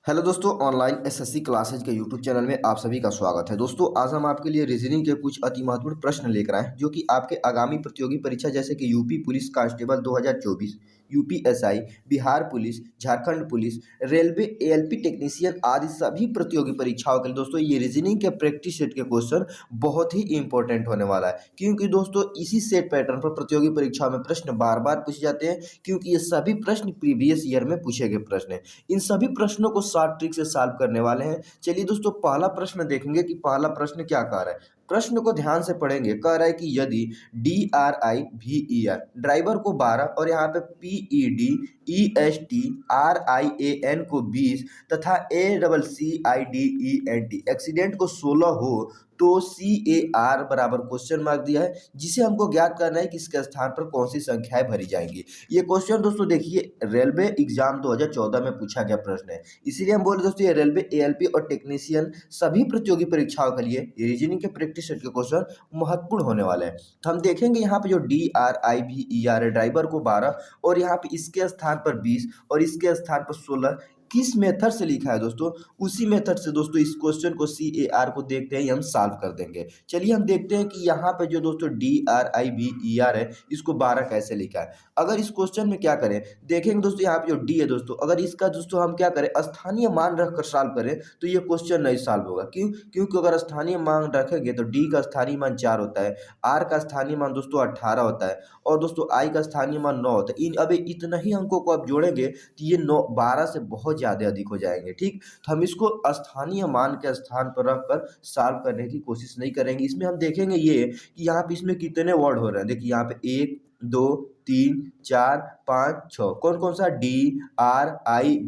Hello दोस्तों, online SSC classes के YouTube channel में आप सभी का स्वागत है। दोस्तों, आज हम आपके लिए रीजनिंग के कुछ अति महत्वपूर्ण प्रश्न लेकर आए हैं जो कि आपके आगामी प्रतियोगी परीक्षा जैसे कि UP police constable 2024, UPSI, Bihar police, Jharkhand police, railway ALP technician आदि सभी प्रतियोगी परीक्षाओं के लिए दोस्तों ये रीजनिंग के प्रैक्टिस सेट के क्वेश्चन बहुत ही इंपॉर्टेंट होने वाला है, क्योंकि दोस्तों इसी सेट पैटर्न पर प्रतियोगी परीक्षाओं में प्रश्न बार बार पूछे जाते हैं, क्योंकि ये सभी प्रश्न प्रीवियस ईयर में पूछे गए प्रश्न हैं। इन सभी प्रश्नों को शॉर्ट ट्रिक से सॉल्व करने वाले हैं। चलिए दोस्तों, पहला प्रश्न देखेंगे कि पहला प्रश्न क्या कह रहा है। प्रश्न को ध्यान से पढ़ेंगे। कह रहा है कि यदि DRIVER ड्राइवर को 12 और यहाँ पे PEDESTRIAN को 20 तथा ACCIDENT एक्सीडेंट को 16 हो तो CAR बराबर क्वेश्चन मार्क दिया है, जिसे हमको ज्ञात करना है कि इसके स्थान पर कौन सी संख्याएं भरी जाएंगी। ये क्वेश्चन दोस्तों देखिए रेलवे एग्जाम 2014 में पूछा गया प्रश्न है, इसीलिए हम बोले दोस्तों ये रेलवे एएलपी और टेक्नीशियन सभी प्रतियोगी परीक्षाओं के लिए रीजनिंग के प्रैक्टिस सेट के क्वेश्चन महत्वपूर्ण होने वाले हैं। तो हम देखेंगे यहाँ पे जो DRIVER है ड्राइवर को 12 और यहाँ पे इसके स्थान पर 20 और इसके स्थान पर 16 किस मेथड से लिखा है दोस्तों, उसी मेथड से दोस्तों इस क्वेश्चन को CAR को देखते हैं, हम सॉल्व कर देंगे। चलिए हम देखते हैं कि यहाँ पे जो दोस्तों DRIVER है इसको 12 कैसे लिखा है। अगर इस क्वेश्चन में क्या करें, देखेंगे दोस्तों यहाँ पे जो D है दोस्तों, अगर इसका दोस्तों हम क्या करें स्थानीय मान रखकर सॉल्व करें तो ये क्वेश्चन नहीं सॉल्व होगा। क्योंकि अगर स्थानीय मान रखेंगे तो D का स्थानीय मान 4 होता है, R का स्थानीय मान दोस्तों 18 होता है और दोस्तों I का स्थानीय मान 9 होता है। अब इतना ही अंकों को आप जोड़ेंगे तो ये 12 से बहुत ज़्यादा अधिक हो जाएंगे। ठीक, तो हम इसको स्थानीय मान के स्थान पर रखकर सॉल्व करने की कोशिश नहीं करेंगे। इसमें हम देखेंगे ये कि यहाँ पे इसमें कितने वर्ड हो रहे हैं। देखिए यहाँ पे 1 2 3 4 5 6 कौन कौन सा DRIVER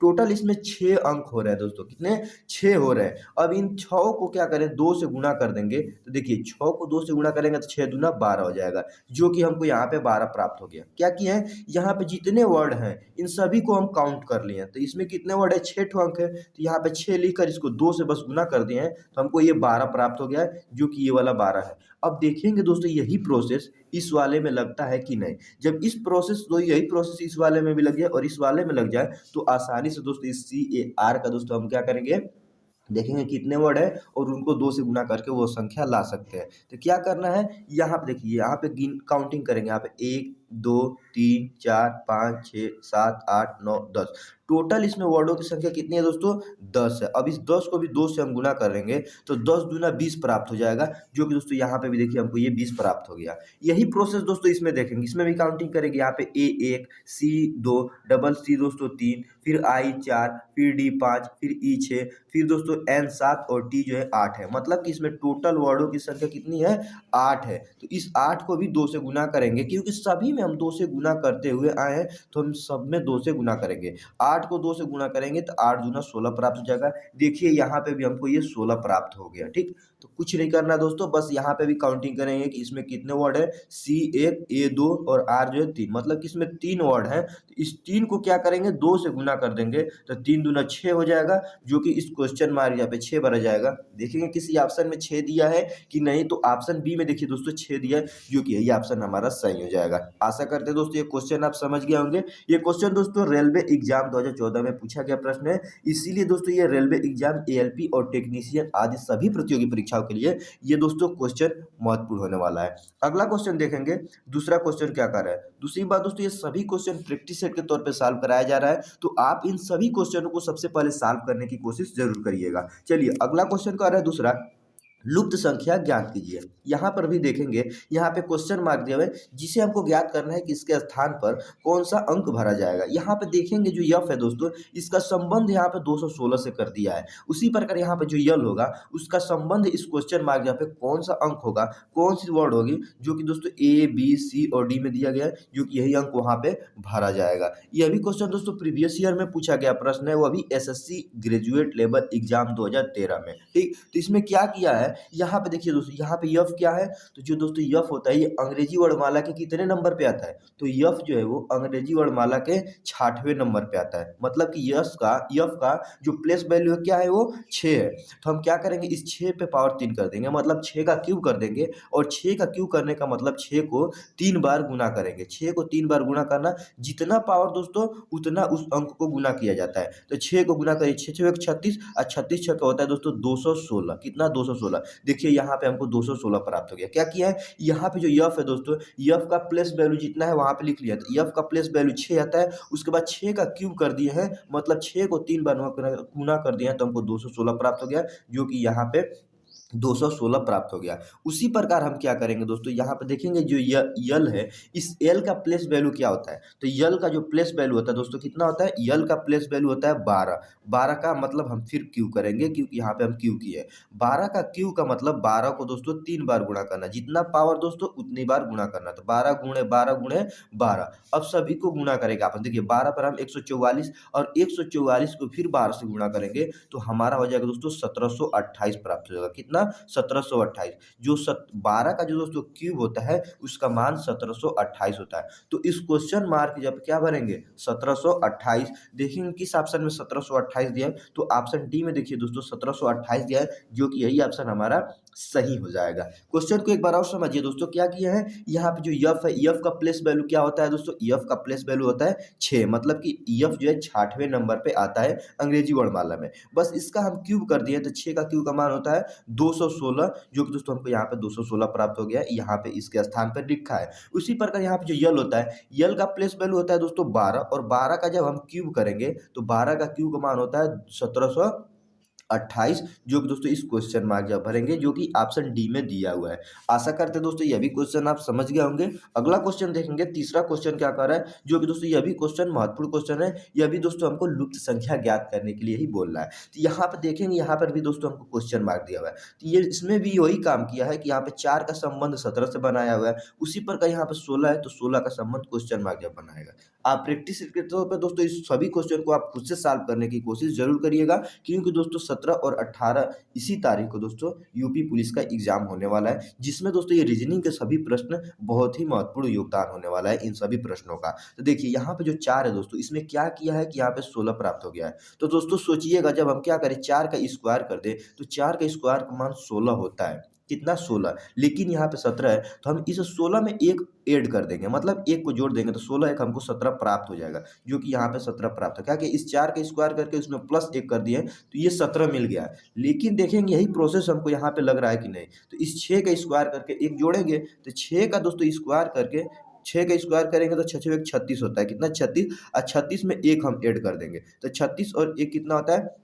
टोटल इसमें 6 अंक हो रहे हैं दोस्तों। कितने? 6 हो रहे हैं। अब इन 6 को क्या करें 2 से गुणा कर देंगे, तो देखिए 6 को 2 से गुणा करेंगे तो 6 दूना 12 हो जाएगा, जो कि हमको यहाँ पे 12 प्राप्त हो गया। क्या किए हैं, यहाँ पे जितने वर्ड हैं इन सभी को हम काउंट कर लिए हैं। तो इसमें कितने वर्ड है, 6 ठो अंक है, तो यहाँ पे 6 लिखकर इसको 2 से बस गुना कर दिए हैं तो हमको ये 12 प्राप्त हो गया है, जो कि ये वाला 12 है। अब देखेंगे दोस्तों यही प्रोसेस इस वाले में लगता है कि नहीं। जब इस प्रोसेस तो यही प्रोसेस इस वाले में भी लग जाए और इस वाले में लग जाए तो आसानी से दोस्तों इस CAR का दोस्तों हम क्या करेंगे, देखेंगे कितने वर्ड है और उनको 2 से गुना करके वो संख्या ला सकते हैं। तो क्या करना है, यहाँ पे देखिए यहाँ पे काउंटिंग करेंगे। यहाँ पे 1 2 3 4 5 6 7 8 9 10 टोटल इसमें वर्डों की संख्या कितनी है दोस्तों, 10 है। अब इस 10 को भी 2 से हम गुना करेंगे तो 10 दूना 20 प्राप्त हो जाएगा, जो कि दोस्तों यहाँ पे भी देखिए हमको ये 20 प्राप्त हो गया। यही प्रोसेस दोस्तों इसमें देखेंगे, इसमें भी काउंटिंग करेंगे। यहाँ पे A1 C2 डबल C दोस्तों 3, फिर I 4, फिर D 5, फिर E 6, फिर दोस्तों N 7 और T जो है 8 है। मतलब कि इसमें टोटल वर्डों की संख्या कितनी है, 8 है। तो इस 8 को भी 2 से गुना करेंगे, क्योंकि सभी में हम 2 से गुना करते हुए आए हैं तो हम सब में 2 से गुना करेंगे। 8 को 2 से गुना करेंगे तो 8 दूना 16 प्राप्त हो जाएगा। देखिए यहाँ पे भी हमको ये 16 प्राप्त हो गया। ठीक, तो कुछ नहीं करना दोस्तों, बस यहाँ पे भी काउंटिंग करेंगे कि इसमें कितने वर्ड है, C1 A2 और R जो है 3, मतलब कि इसमें 3 वर्ड है। तो इस 3 को क्या करेंगे 2 से गुना कर देंगे तो 3 दूना 6 हो जाएगा, जो कि इस क्वेश्चन मार्क यहाँ पे 6 भरा जाएगा। देखेंगे किसी ऑप्शन में 6 दिया है कि नहीं, तो ऑप्शन बी में देखिए दोस्तों 6 दिया है, जो कि यही ऑप्शन हमारा सही हो जाएगा। आशा करते हैं दोस्तों ये क्वेश्चन आप समझ गए होंगे। ये क्वेश्चन दोस्तों रेलवे एग्जाम 2014 में पूछा गया प्रश्न है, इसीलिए दोस्तों ये रेलवे एग्जाम ALP और टेक्नीशियन आदि सभी प्रतियोगी परीक्षाओं के लिए ये दोस्तों क्वेश्चन महत्वपूर्ण होने वाला है। अगला क्वेश्चन देखेंगे। दूसरा क्वेश्चन क्या कर रहा है, दूसरी बात दोस्तों ये सभी क्वेश्चन प्रैक्टिस सेट के तौर पे सॉल्व कराया जा रहा है, तो आप इन सभी क्वेश्चनों को सबसे पहले सॉल्व करने की कोशिश जरूर करिएगा। चलिए अगला क्वेश्चन कर रहा है दूसरा, लुप्त संख्या ज्ञात कीजिए। यहाँ पर भी देखेंगे यहाँ पे क्वेश्चन मार्क दिया हुआ है, जिसे हमको ज्ञात करना है कि इसके स्थान पर कौन सा अंक भरा जाएगा। यहाँ पे देखेंगे जो यफ है दोस्तों, इसका संबंध यहाँ पे 216 से कर दिया है। उसी प्रकार यहाँ पे जो यल होगा उसका संबंध इस क्वेश्चन मार्क यहाँ पे कौन सा अंक होगा, कौन सी वर्ड होगी, जो कि दोस्तों A B C और D में दिया गया है, जो कि यही अंक वहाँ पे भरा जाएगा। यह भी क्वेश्चन दोस्तों प्रीवियस ईयर में पूछा गया प्रश्न है, वो अभी SSC ग्रेजुएट लेवल एग्जाम 2013 में। ठीक, तो इसमें क्या किया है, है, यहाँ पे देखिए दोस्तों, यहाँ पे यफ क्या है, तो जो दोस्तों यफ होता है ये अंग्रेजी वर्णमाला के कितने नंबर पे आता है, तो यफ जो है वो अंग्रेजी वर्णमाला के 66वें नंबर पे आता है। मतलब कि यफ का जो प्लेस वैल्यू क्या है वो 6 है। तो हम क्या करेंगे, इस 6 पे पावर 3 कर देंगे, मतलब 6 का क्यूब कर देंगे, और 6 का क्यूब करने का मतलब 6 को 3 बार गुना करेंगे। 6 को 3 बार गुना करना, जितना पावर दोस्तों उतना उस अंक को गुना किया जाता है। तो 6 को गुना करिए, 6 6 36, और 36 6 का होता है दोस्तों 216। कितना, 216। देखिए यहाँ पे हमको 216 प्राप्त हो गया। क्या किया है, यहाँ पे जो यफ है दोस्तों, यफ का प्लेस वैल्यू जितना है वहाँ पे लिख लिया। तो यफ का प्लेस वैल्यू 6 आता है, उसके बाद 6 का क्यूब कर दिए हैं, मतलब 6 को 3 बार गुना कर दिए हैं, तो हमको 216 प्राप्त हो गया, जो कि यहाँ पे 216 प्राप्त हो गया। उसी प्रकार हम क्या करेंगे दोस्तों, यहाँ पे देखेंगे जो यल है, इस यल का प्लेस वैल्यू क्या होता है, तो यल का जो प्लेस वैल्यू होता है दोस्तों कितना होता है, यल का प्लेस वैल्यू होता है 12। 12 का मतलब हम फिर क्यू करेंगे, क्योंकि यहाँ पे हम क्यू किए। 12 का क्यू का मतलब 12 को दोस्तों 3 बार गुणा करना, जितना पावर दोस्तों उतनी बार गुणा करना। तो 12 गुणे 12 गुणे 12। अब सभी को गुणा करेंगे आपस। देखिए 12 पर हम 144, और 144 को फिर 12 से गुणा करेंगे, तो हमारा हो जाएगा दोस्तों 1728 प्राप्त हो जाएगा। कितना, 1728। जो 12 का जो दोस्तों क्यूब होता है उसका मान 1728 होता है। तो इस क्वेश्चन मार्क जब क्या भरेंगे, 1728, देखेंगे किस ऑप्शन में 1728 दिया है, तो ऑप्शन डी में देखिए दोस्तों 1728 दिया है, जो कि यही ऑप्शन हमारा सही हो जाएगा। क्वेश्चन को एक बार और समझिए दोस्तों, क्या किया है, यहाँ पे जो यफ है, यफ का प्लेस वैल्यू क्या होता है दोस्तों, यफ का प्लेस वैल्यू होता है 6, मतलब कि यफ जो है 66वें नंबर पे आता है अंग्रेजी वर्णमाला में। बस इसका हम क्यूब कर दिए, तो 6 का क्यूब का मान होता है 216, जो कि दोस्तों हमको यहाँ पे 216 प्राप्त हो गया है, यहाँ पे इसके स्थान पर लिखा है। उसी प्रकार यहाँ पे जो यल होता है, यल का प्लेस वैल्यू होता है दोस्तों 12, और 12 का जब हम क्यूब करेंगे तो 12 का क्यूब का मान होता है 1728, जो कि दोस्तों इस क्वेश्चन मार्क जब भरेंगे, जो कि ऑप्शन डी में दिया हुआ है। आशा करते हैं दोस्तों यह भी क्वेश्चन आप समझ गए होंगे। अगला क्वेश्चन देखेंगे, तीसरा क्वेश्चन क्या कर रहा है, जो कि दोस्तों यह भी क्वेश्चन महत्वपूर्ण क्वेश्चन है। यह भी दोस्तों हमको लुप्त संख्या ज्ञात करने के लिए ही बोल रहा है। तो यहाँ पर देखेंगे, यहाँ पर भी दोस्तों हमको क्वेश्चन मार्क दिया हुआ है, तो ये इसमें भी वही काम किया है कि यहाँ पे 4 का संबंध 17 से बनाया हुआ है। उसी प्रकार यहाँ पे 16 है, तो 16 का संबंध क्वेश्चन मार्क जब बनाएगा। आप प्रैक्टिस के तौर पर दोस्तों इस सभी क्वेश्चन को आप खुद से सॉल्व करने की कोशिश जरूर करिएगा, क्योंकि दोस्तों 17 और 18 इसी तारीख को दोस्तों यूपी पुलिस का एग्जाम होने वाला है, जिसमें दोस्तों ये रीजनिंग के सभी प्रश्न बहुत ही महत्वपूर्ण योगदान होने वाला है इन सभी प्रश्नों का। तो देखिए यहाँ पे जो 4 है दोस्तों, इसमें क्या किया है कि यहाँ पे 16 प्राप्त हो गया है। तो दोस्तों सोचिएगा, जब हम क्या करें, 4 का स्क्वायर कर दें, तो 4 का स्क्वायर का मान 16 होता है। कितना, 16। लेकिन यहाँ पे 17 है, तो हम इस 16 में एक ऐड कर देंगे, मतलब एक को जोड़ देंगे, तो 16 एक हमको 17 प्राप्त हो जाएगा, जो कि यहाँ पे 17 प्राप्त है। क्या कि इस 4 का स्क्वायर करके उसमें प्लस 1 कर दिए, तो ये 17 मिल गया। लेकिन देखेंगे यही प्रोसेस हमको यहाँ पे लग रहा है कि नहीं, तो इस 6 का स्क्वायर करके एक जोड़ेंगे, तो 6 का दोस्तों स्क्वायर करके 6 का स्क्वायर करेंगे तो 6 6 एक 36 होता है। कितना, 36, और 36 में एक हम ऐड कर देंगे, तो 36 और एक कितना होता है,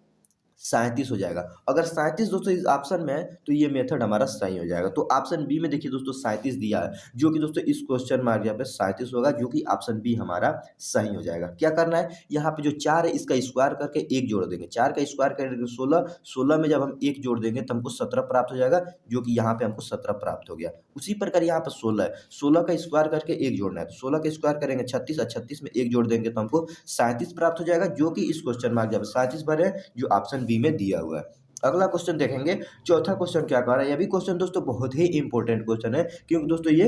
37 हो जाएगा। अगर 37 दोस्तों इस ऑप्शन में है, तो ये मेथड हमारा सही हो जाएगा। तो ऑप्शन बी में देखिए दोस्तों 37 दिया है, जो कि दोस्तों इस क्वेश्चन मार्क यहाँ पे 37 होगा, जो कि ऑप्शन बी हमारा सही हो जाएगा। क्या करना है, यहाँ पे जो 4 है इसका स्क्वायर करके एक जोड़ देंगे, 4 का स्क्वायर करेंगे 16, 16 में जब हम एक जोड़ देंगे तो हमको 17 प्राप्त हो जाएगा, जो कि यहाँ पे हमको 17 प्राप्त हो गया। उसी प्रकार यहाँ पर 16 है, 16 का स्क्वायर करके एक जोड़ना है, तो 16 का स्क्वायर करेंगे 36, और 36 में एक जोड़ देंगे तो हमको 37 प्राप्त हो जाएगा, जो कि इस क्वेश्चन मार्क जब 37 भरे, जो ऑप्शन बी में दिया हुआ है। अगला क्वेश्चन देखेंगे, चौथा क्वेश्चन क्या कह रहा है, यह भी क्वेश्चन दोस्तों बहुत ही इंपॉर्टेंट क्वेश्चन है, क्योंकि दोस्तों ये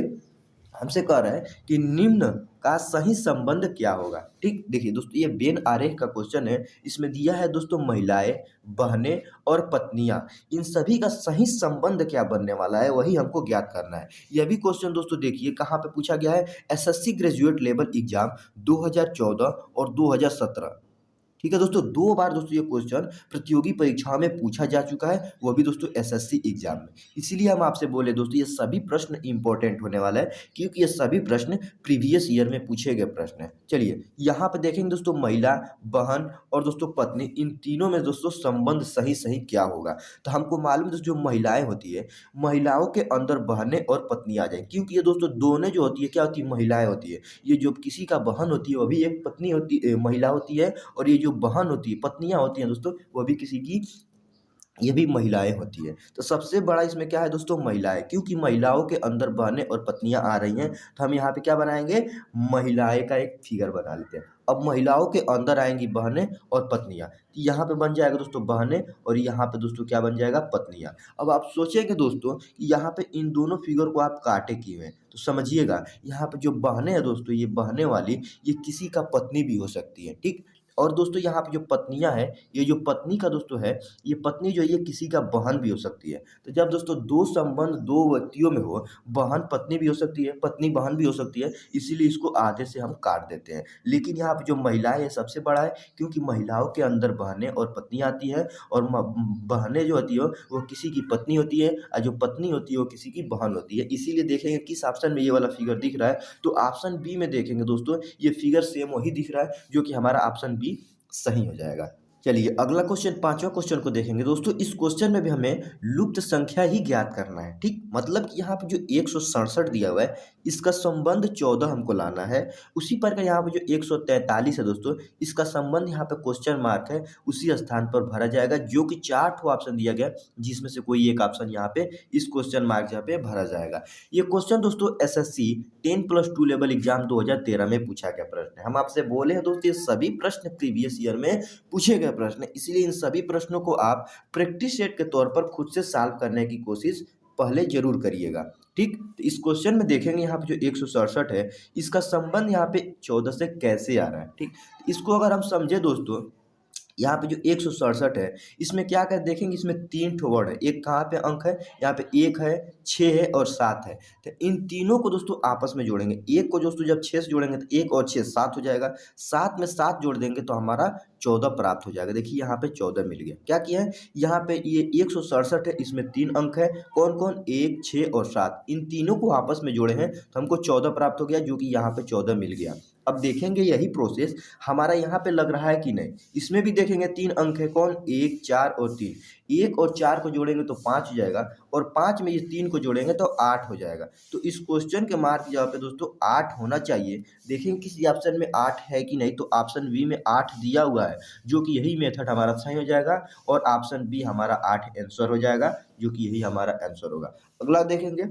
हमसे कह रहा है कि निम्न का सही संबंध क्या होगा। ठीक, देखिए दोस्तों ये वेन आरेख का क्वेश्चन है। इसमें दिया है दोस्तों महिलाएं, बहनें और पत्नियां, इन सभी का सही संबंध क्या बनने वाला है, वही हमको ज्ञात करना है। यह भी क्वेश्चन दोस्तों देखिए कहाँ पे पूछा गया है, एसएससी ग्रेजुएट लेवल एग्जाम 2014 और 2017। ठीक है दोस्तों, 2 बार दोस्तों ये क्वेश्चन प्रतियोगी परीक्षाओं में पूछा जा चुका है, वो भी दोस्तों एसएससी एग्जाम में। इसीलिए हम आपसे बोले दोस्तों ये सभी प्रश्न इंपॉर्टेंट होने वाला है, क्योंकि ये सभी प्रश्न प्रीवियस ईयर में पूछे गए प्रश्न हैं। चलिए यहाँ पे देखेंगे दोस्तों, महिला, बहन और दोस्तों पत्नी, इन तीनों में दोस्तों संबंध सही सही क्या होगा। तो हमको मालूम है दोस्तों, जो महिलाएं होती है, महिलाओं के अंदर बहनें और पत्नी आ जाए, क्योंकि ये दोस्तों दोनों जो होती है क्या होती है, महिलाएं होती है। ये जो किसी का बहन होती है वो भी एक पत्नी होती है, महिला होती है, और ये जो बहन होती है, पत्नियां होती हैं दोस्तों, वो भी किसी की, ये भी महिलाएं होती है। तो सबसे बड़ा इसमें क्या है दोस्तों, महिलाएं, क्योंकि महिलाओं के अंदर बहनें और पत्नियां आ रही हैं, तो हम यहाँ पे क्या बनाएंगे, महिलाएं का एक फिगर बना लेते हैं। अब महिलाओं के अंदर आएंगी बहनें और पत्नियां, तो यहाँ पे बन जाएगा दोस्तों बहनें और यहाँ पे दोस्तों क्या बन जाएगा पत्नियां। अब आप सोचेंगे दोस्तों कि यहाँ पे इन दोनों फिगर को आप काटे क्यों हैं, तो समझिएगा यहाँ पे जो बहनें हैं दोस्तों, ये बहनें वाली ये किसी का पत्नी भी हो सकती है, ठीक। और दोस्तों यहाँ पे जो पत्नियां हैं, ये जो पत्नी का दोस्तों है, ये पत्नी जो है ये किसी का बहन भी हो सकती है। तो जब दोस्तों दो संबंध दो व्यक्तियों में हो, बहन पत्नी भी हो सकती है, पत्नी बहन भी हो सकती है, इसीलिए इसको आधे से हम काट देते हैं। लेकिन यहाँ पे जो महिलाएं है सबसे बड़ा है, क्योंकि महिलाओं के अंदर बहनें और पत्नी आती है, और बहनें जो होती है वो किसी की पत्नी होती है, और जो पत्नी होती है वो किसी की बहन होती है। इसीलिए देखेंगे किस ऑप्शन में ये वाला फिगर दिख रहा है, तो ऑप्शन बी में देखेंगे दोस्तों ये फिगर सेम वही दिख रहा है, जो कि हमारा ऑप्शन बी सही हो जाएगा। चलिए अगला क्वेश्चन, पांचवा क्वेश्चन को देखेंगे दोस्तों। इस क्वेश्चन में भी हमें लुप्त संख्या ही ज्ञात करना है, ठीक। मतलब कि यहाँ पे जो 167 दिया हुआ है, इसका संबंध 14 हमको लाना है। उसी प्रकार यहाँ पे जो 143 है दोस्तों, इसका संबंध यहाँ पे क्वेश्चन मार्क है, उसी स्थान पर भरा जाएगा, जो कि 4 ठो ऑप्शन दिया गया, जिसमें से कोई एक ऑप्शन यहाँ पे इस क्वेश्चन मार्क यहाँ पे भरा जाएगा। ये क्वेश्चन दोस्तों SSC 10+2 लेवल एग्जाम 2013 में पूछा गया प्रश्न है। हम आपसे बोले हैं दोस्तों, ये सभी प्रश्न प्रीवियस ईयर में पूछे गए प्रश्न, इसलिए इन सभी प्रश्नों को आप प्रैक्टिस सेट के तौर पर खुद से सॉल्व करने की कोशिश पहले जरूर करिएगा, ठीक। तो इस क्वेश्चन में देखेंगे यहाँ पे जो 167 है, इसका संबंध यहाँ पे 14 से कैसे आ रहा है, ठीक। इसको अगर हम समझे दोस्तों, यहाँ पे जो 167 है, इसमें क्या कर देखेंगे, इसमें 3 ठो वर्ड है। एक कहाँ पे अंक है, यहाँ पे 1 है, 6 है और 7 है। तो इन तीनों को दोस्तों आपस में जोड़ेंगे। 1 को दोस्तों जब 6 से जोड़ेंगे तो 1 और 6 7 हो जाएगा। 7 में 7 जोड़ देंगे तो हमारा 14 प्राप्त हो जाएगा। देखिए यहाँ पे 14 मिल गया। क्या किया है, यहाँ पे ये 167 है, इसमें 3 अंक है, कौन कौन, 1, 6 और 7। इन तीनों को आपस में जोड़े हैं तो हमको 14 प्राप्त हो गया, जो कि यहाँ पे 14 मिल गया। अब देखेंगे यही प्रोसेस हमारा यहाँ पे लग रहा है कि नहीं। इसमें भी देखेंगे 3 अंक है, कौन, 1, 4 और 3। 1 और 4 को जोड़ेंगे तो 5 हो जाएगा, और 5 में ये 3 को जोड़ेंगे तो 8 हो जाएगा। तो इस क्वेश्चन के मार्क जहाँ पे दोस्तों 8 होना चाहिए। देखेंगे किसी ऑप्शन में 8 है कि नहीं, तो ऑप्शन बी में 8 दिया हुआ है, जो कि यही मेथड हमारा सही हो जाएगा, और ऑप्शन बी हमारा 8 आंसर हो जाएगा, जो कि यही हमारा आंसर होगा। अगला देखेंगे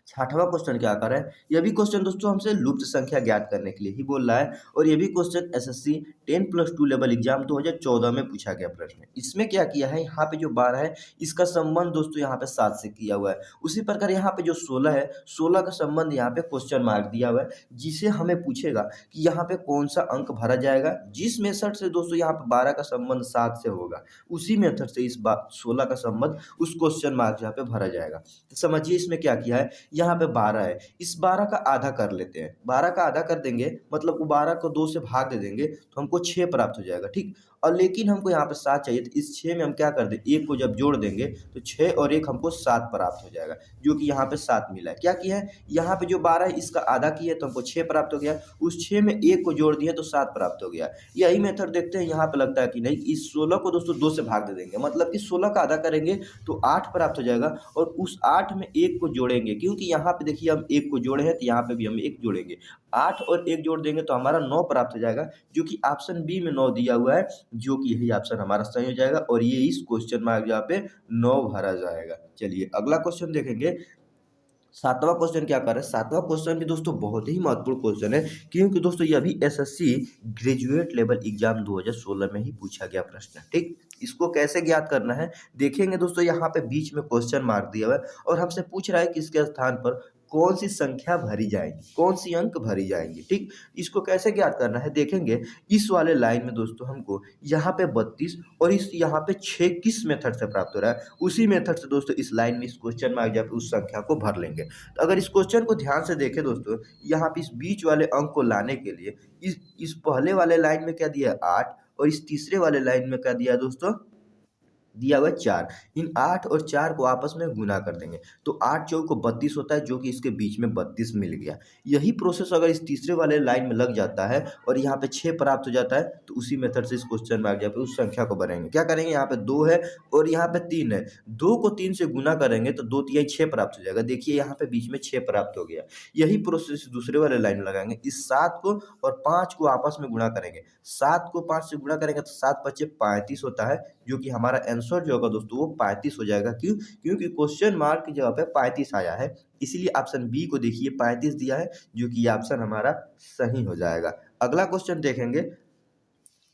6वां क्वेश्चन क्या कर रहा है। यह भी क्वेश्चन दोस्तों हमसे लुप्त संख्या ज्ञात करने के लिए ही बोल रहा है, और यह भी क्वेश्चन SSC 10+2 लेवल एग्जाम 2014 में पूछा गया प्रश्न है। इसमें क्या किया है, यहाँ पे जो 12 है, इसका संबंध दोस्तों यहाँ पे 7 से किया हुआ है। उसी प्रकार यहाँ पे जो 16 है, 16 का संबंध यहाँ पे क्वेश्चन मार्क दिया हुआ है, जिसे हमें पूछेगा कि यहाँ पे कौन सा अंक भरा जाएगा। जिस मेथड से दोस्तों यहाँ पे 12 का संबंध 7 से होगा, उसी मेथड से इस बार 16 का संबंध उस क्वेश्चन मार्क यहाँ पे भरा जाएगा। तो समझिए इसमें क्या किया है, यहाँ पे 12 है, इस 12 का आधा कर लेते हैं। 12 का आधा कर देंगे मतलब वो 12 को 2 से भाग दे देंगे तो हमको 6 प्राप्त हो जाएगा, ठीक। और लेकिन हमको यहाँ पे 7 चाहिए, तो इस 6 में हम क्या कर दें, 1 को जब जोड़ देंगे तो 6 और 1 हमको 7 प्राप्त हो जाएगा, जो कि यहाँ पे 7 मिला है। क्या किया है, यहाँ पे जो 12 है इसका आधा किया तो हमको 6 प्राप्त हो गया, उस 6 में 1 को जोड़ दिया तो 7 प्राप्त हो गया। यही मेथड देखते हैं यहाँ पे लगता है कि नहीं। इस 16 को दोस्तों 2 से भाग दे देंगे, मतलब कि 16 का आधा करेंगे तो 8 प्राप्त हो जाएगा, और उस 8 में 1 को जोड़ेंगे, क्योंकि यहाँ पे देखिए हम 1 को जोड़े हैं तो यहाँ पे भी हम 1 जोड़ेंगे। 8 और 1 जोड़ देंगे तो हमारा 9 प्राप्त हो जाएगा, जो कि ऑप्शन बी में 9 दिया हुआ है, जो कि यही ऑप्शन हमारा सही हो जाएगा, और ये इस क्वेश्चन मार्क जहाँ पे 9 भरा जाएगा। चलिए अगला क्वेश्चन देखेंगे। 7वां क्वेश्चन क्या कर रहा है, 7वां क्वेश्चन भी दोस्तों बहुत ही महत्वपूर्ण क्वेश्चन है, क्योंकि दोस्तों यह भी SSC ग्रेजुएट लेवल एग्जाम 2016 में ही पूछा गया प्रश्न है, ठीक। इसको कैसे ज्ञात करना है देखेंगे दोस्तों। यहाँ पे बीच में क्वेश्चन मार्क दिया हुआ है, और हमसे पूछ रहा है कि इसके स्थान पर कौन सी संख्या भरी जाएगी, कौन सी अंक भरी जाएंगी, ठीक। इसको कैसे ज्ञात करना है देखेंगे। इस वाले लाइन में दोस्तों हमको यहाँ पे 32 और इस यहाँ पे 6 किस मेथड से प्राप्त हो रहा है, उसी मेथड से दोस्तों इस लाइन में इस क्वेश्चन में आ जाए उस संख्या को भर लेंगे। तो अगर इस क्वेश्चन को ध्यान से देखें दोस्तों, यहाँ पे इस बीच वाले अंक को लाने के लिए इस पहले वाले लाइन में क्या दिया है 8, और इस तीसरे वाले लाइन में क्या दिया है दोस्तों, दिया हुआ 4। इन 8 और 4 को आपस में गुना कर देंगे तो 8 चौक को 32 होता है, जो कि इसके बीच में 32 मिल गया। यही प्रोसेस अगर इस तीसरे वाले लाइन में लग जाता है और यहाँ पे 6 प्राप्त हो जाता है, तो उसी मेथड से इस क्वेश्चन में आ गया पे उस संख्या को भरेंगे। क्या करेंगे, यहाँ पे 2 है और यहाँ पे 3 है, 2 को 3 से गुना करेंगे तो 2 तिहाई 6 प्राप्त हो जाएगा। देखिए यहाँ पे बीच में 6 प्राप्त हो गया। यही प्रोसेस दूसरे वाले लाइन में लगाएंगे। इस 7 को और 5 को आपस में गुणा करेंगे। 7 को 5 से गुणा करेंगे तो 7 पच्चे 35 होता है, जो कि हमारा आंसर जो होगा दोस्तों वो 35 हो जाएगा। क्यों, क्योंकि क्वेश्चन मार्क की जगह पे 35 आया है, इसीलिए ऑप्शन बी को देखिए 35 दिया है, जो कि ऑप्शन हमारा सही हो जाएगा। अगला क्वेश्चन देखेंगे।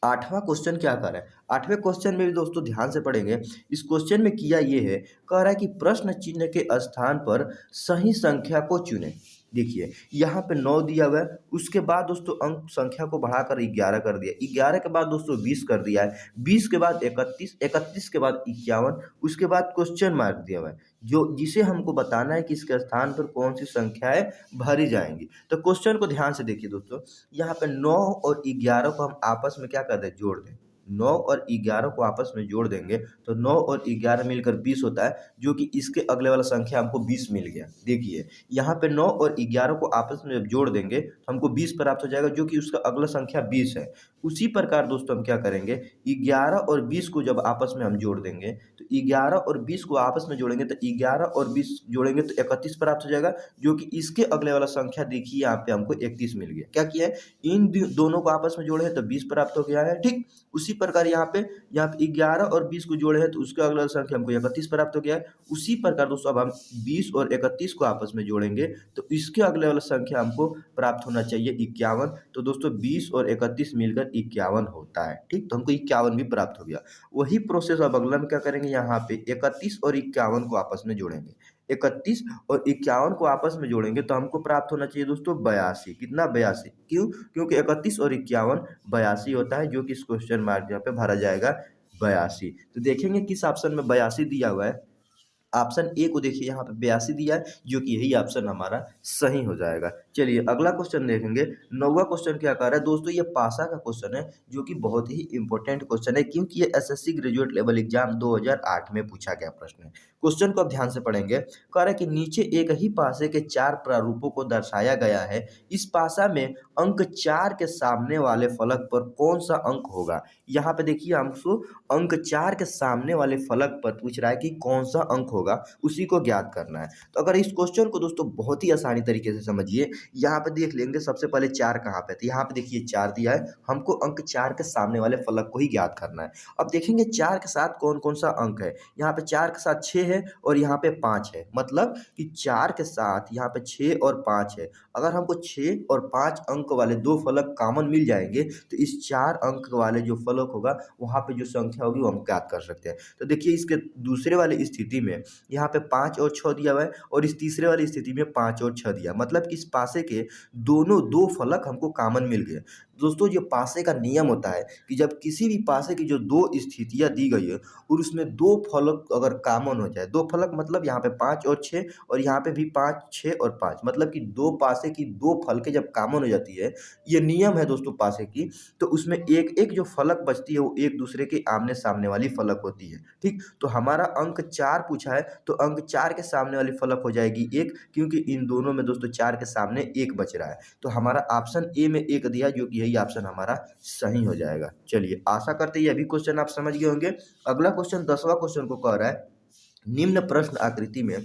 आठवां क्वेश्चन क्या कर रहा है, आठवें क्वेश्चन में भी दोस्तों ध्यान से पढ़ेंगे। इस क्वेश्चन में किया ये है, कह रहा है कि प्रश्न चिन्ह के स्थान पर सही संख्या को चुनें। देखिए यहाँ पे 9 दिया हुआ है, उसके बाद दोस्तों अंक संख्या को बढ़ाकर 11 कर दिया, 11 के बाद दोस्तों 20 कर दिया है, 20 के बाद 31, 31 के बाद 51, उसके बाद क्वेश्चन मार्क दिया हुआ है, जो जिसे हमको बताना है कि इसके स्थान पर कौन सी संख्याएं भरी जाएंगी। तो क्वेश्चन को ध्यान से देखिए दोस्तों, यहाँ पे 9 और 11 को हम आपस में क्या कर दें, जोड़ दें। 9 और 11 को आपस में जोड़ देंगे तो 9 और 11 मिलकर 20 होता है, जो कि इसके अगले वाला संख्या हमको 20 मिल गया। देखिए यहाँ पे 9 और 11 को आपस में जब जोड़ देंगे तो हमको 20 प्राप्त हो जाएगा, जो कि उसका अगला संख्या 20 है। उसी प्रकार दोस्तों हम क्या करेंगे, 11 और 20 को जब आपस में हम जोड़ देंगे तो 11 और 20 को आपस में जोड़ेंगे तो 11 और 20 जोड़ेंगे तो 31 प्राप्त हो जाएगा, जो कि इसके अगले वाला संख्या देखिए यहाँ पे हमको 31 मिल गया। क्या किया है, इन दोनों को आपस में जोड़े हैं तो 20 प्राप्त हो गया है। ठीक उसी प्रकार यहाँ पे 11 और 20 को जोड़े हैं तो उसका अगला संख्या हमको 31 प्राप्त हो गया है। उसी प्रकार दोस्तों अब हम 20 और 31 को आपस में जोड़ेंगे तो इसके अगले वाला संख्या हमको प्राप्त होना चाहिए 51। तो दोस्तों 20 और 31 मिलकर 51 होता है। ठीक, तो हमको 51 भी प्राप्त हो गया। वही प्रोसेस अब अगला में क्या करेंगे, यहाँ पे 31 और 51 को आपस में जोड़ेंगे। 31 और 51 को आपस में जोड़ेंगे तो हमको प्राप्त होना चाहिए दोस्तों 82। कितना, 82। क्यों, क्योंकि 31 और 51 82 होता है, जो कि इस क्वेश्चन मार्क यहाँ पे भरा जाएगा 82। तो देखेंगे किस ऑप्शन में 82 दिया हुआ है। ऑप्शन ए को देखिए यहाँ पे 82 दिया है, जो कि यही ऑप्शन हमारा सही हो जाएगा। चलिए अगला क्वेश्चन देखेंगे। 9वां क्वेश्चन क्या कर रहा है दोस्तों, ये पासा का क्वेश्चन है, जो कि बहुत ही इंपॉर्टेंट क्वेश्चन है, क्योंकि ये एसएससी ग्रेजुएट लेवल एग्जाम 2008 में पूछा गया प्रश्न है। क्वेश्चन को अब ध्यान से पढ़ेंगे। कह रहा है कि नीचे एक ही पासे के 4 प्रारूपों को दर्शाया गया है, इस पासा में अंक 4 के सामने वाले फलक पर कौन सा अंक होगा। यहाँ पे देखिए हमको अंक 4 के सामने वाले फलक पर पूछ रहा है कि कौन सा अंक होगा, उसी को ज्ञात करना है। तो अगर इस क्वेश्चन को दोस्तों बहुत ही आसानी तरीके से समझिए, यहाँ पे देख लेंगे सबसे पहले 4 कहाँ पे, तो यहाँ पे देखिए 4 दिया है, हमको अंक 4 के सामने वाले फलक को ही ज्ञात करना है। अब देखेंगे 4 के साथ कौन कौन सा अंक है। यहाँ पे 4 के साथ 6 है और यहाँ पे 5 है, मतलब कि 4 के साथ यहाँ पे 6 और 5 है। अगर हमको 6 और 5 अंक वाले दो फलक कॉमन मिल जाएंगे तो इस 4 अंक वाले जो फलक होगा वहाँ पे जो संख्या होगी वो हम ज्ञात कर सकते हैं। तो देखिए इसके दूसरे वाली स्थिति में यहाँ पे 5 और 6 दिया हुआ है, और इस तीसरे वाली स्थिति में 5 और 6 दिया, मतलब कि इस पासे के दोनों दो फलक हमको कॉमन मिल गए। दोस्तों जो पासे का नियम होता है कि जब किसी भी पासे की जो दो स्थितियां दी गई है और उसमें दो फलक अगर कॉमन हो जाए, दो फलक मतलब यहाँ पे 5 और 6 और यहाँ पे भी 5, 6 और 5, मतलब कि दो पासे की दो फलकें जब कॉमन हो जाती है, ये नियम है दोस्तों पासे की, तो उसमें एक एक जो फलक बचती है वो एक दूसरे के आमने सामने वाली फलक होती है। ठीक, तो हमारा अंक 4 पूछा है तो अंक 4 के सामने वाली फलक हो जाएगी 1, क्योंकि इन दोनों में दोस्तों 4 के सामने 1 बच रहा है। तो हमारा ऑप्शन ए में 1 दिया, जो कि यही ऑप्शन हमारा सही हो जाएगा। चलिए आशा करते हैं ये भी क्वेश्चन आप समझ गए होंगे। अगला क्वेश्चन 10वां क्वेश्चन को कह रहा है, निम्न प्रश्न आकृति में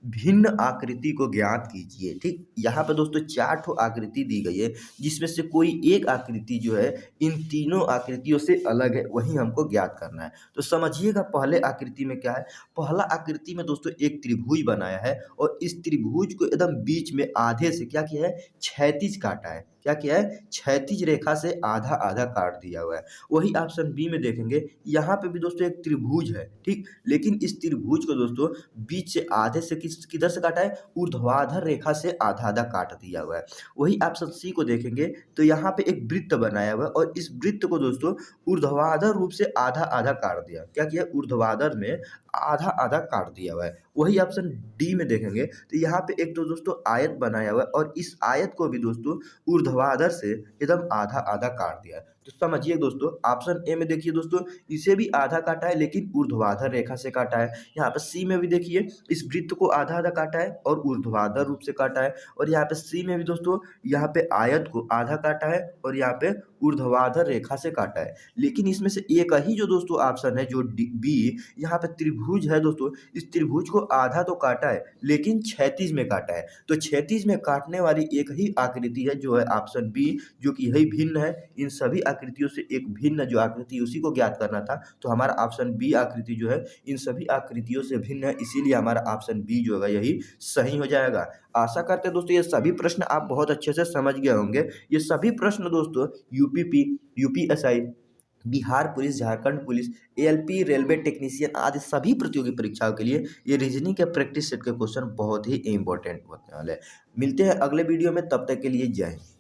भिन्न आकृति को ज्ञात कीजिए। ठीक, यहाँ पे दोस्तों 4 ठो आकृति दी गई है, जिसमें से कोई एक आकृति जो है इन तीनों आकृतियों से अलग है, वही हमको ज्ञात करना है। तो समझिएगा पहले आकृति में क्या है। पहला आकृति में दोस्तों एक त्रिभुज बनाया है और इस त्रिभुज को एकदम बीच में आधे से क्या किया है, क्षैतिज काटा है। क्या किया है, क्षैतिज रेखा से आधा आधा काट दिया हुआ है। वही ऑप्शन बी में देखेंगे, यहाँ पे भी दोस्तों एक त्रिभुज है। ठीक, लेकिन इस त्रिभुज को दोस्तों बीच से आधे से किधर से काटा है, ऊर्ध्वाधर रेखा से आधा आधा काट दिया हुआ है। वही ऑप्शन सी को देखेंगे तो यहाँ पे एक वृत्त बनाया हुआ है और इस वृत्त को दोस्तों ऊर्ध्वाधर रूप से आधा आधा काट दिया। क्या किया, ऊर्ध्वाधर में आधा आधा काट दिया हुआ है। वही ऑप्शन डी में देखेंगे तो यहाँ पे एक तो दोस्तों आयत बनाया हुआ है और इस आयत को भी दोस्तों ऊर्ध्वाधर से एकदम आधा आधा काट दिया है। तो समझिए दोस्तों ऑप्शन ए में देखिए दोस्तों इसे भी आधा काटा है, लेकिन ऊर्ध्वाधर रेखा से काटा है। यहाँ पे सी में भी देखिए इस वृत्त को आधा आधा काटा है और ऊर्ध्वाधर रूप से काटा है। और यहाँ पे सी में भी दोस्तों यहाँ पे आयत को आधा काटा है और यहाँ पे ऊर्ध्वाधर रेखा से काटा है। लेकिन इसमें से एक ही जो दोस्तों ऑप्शन है जो बी, यहाँ पे त्रिभुज है दोस्तों, इस त्रिभुज को आधा तो काटा है लेकिन क्षैतिज में काटा है। तो क्षैतिज में काटने वाली एक ही आकृति है जो है ऑप्शन बी, जो कि यही भिन्न है। इन सभी आकृतियों से एक भिन्न जो आकृति उसी को ज्ञात करना था, तो हमारा ऑप्शन बी आकृति जो है इन सभी आकृतियों से भिन्न है, इसीलिए हमारा ऑप्शन बी जो है यही सही हो जाएगा। आशा करते हैं दोस्तों ये सभी प्रश्न आप बहुत अच्छे से समझ गए होंगे। ये सभी प्रश्न दोस्तों UPP, UPSI, Bihar police, Jharkhand police, ALP, railway technician आदि सभी प्रतियोगी परीक्षाओं के लिए ये रीजनिंग के प्रैक्टिस सेट के क्वेश्चन बहुत ही इंपॉर्टेंट होने वाले हैं। मिलते हैं अगले वीडियो में, तब तक के लिए जय हिंद।